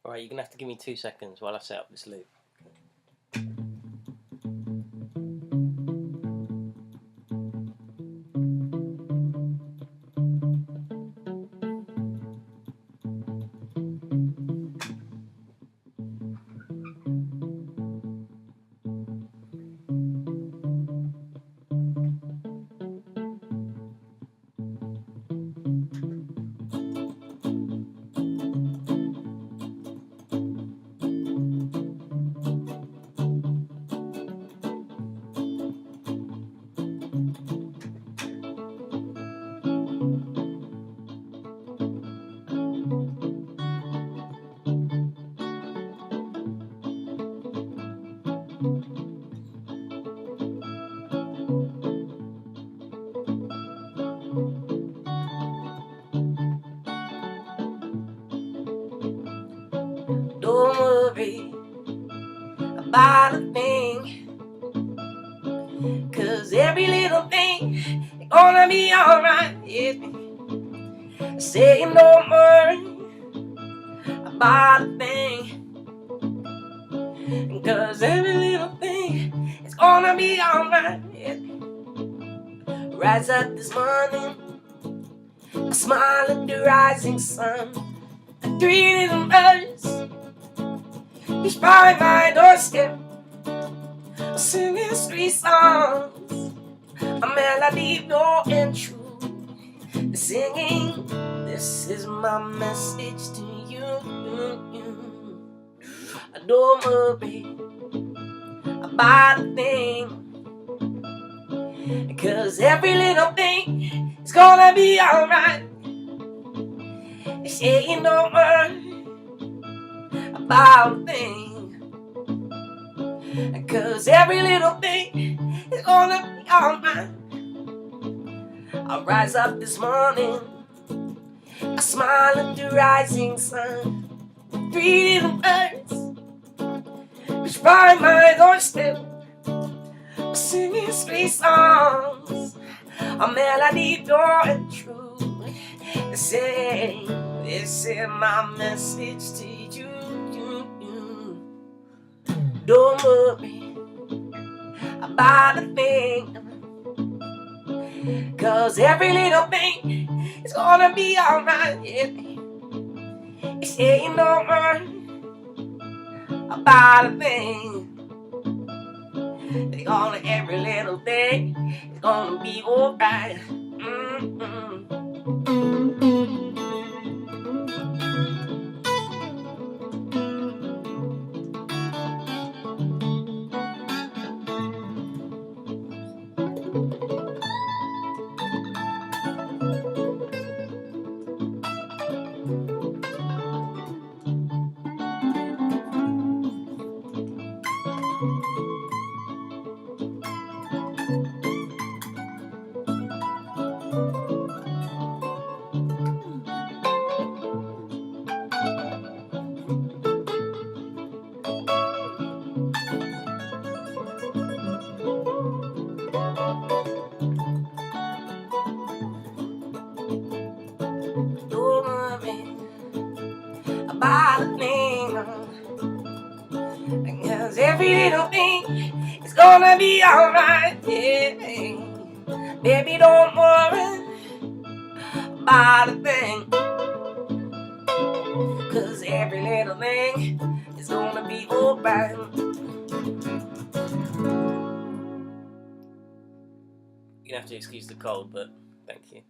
Alright, you're going to have to give me 2 seconds while I set up this loop. Don't worry about a thing, 'cause every little thing is gonna be alright. Yeah. Saying don't worry about a thing, 'cause every little thing is gonna be alright. Yeah. Rise up this morning, I smile at the rising sun. The 3 little birds each by my doorstep, singing sweet songs, a melody pure and true. Singing, this is my message to you. Don't worry about a thing, 'cause every little thing is gonna be alright. Saying don't worry about a thing, 'cause every little thing is gonna be alright. I rise up this morning, I smile at the rising sun. 3 little birds which by my doorstep, singing sweet songs, a melody pure and true. Saying, this is my message to you. Don't worry about a thing, 'cause every little thing is gonna be alright. Yeah. It's saying don't worry about a thing, every little thing is gonna be alright. Don't worry about a thing, 'cause every little thing is gonna be alright. Yeah. Baby, don't worry about a thing, 'cause every little thing is gonna be alright. You're gonna have to excuse the cold, but thank you.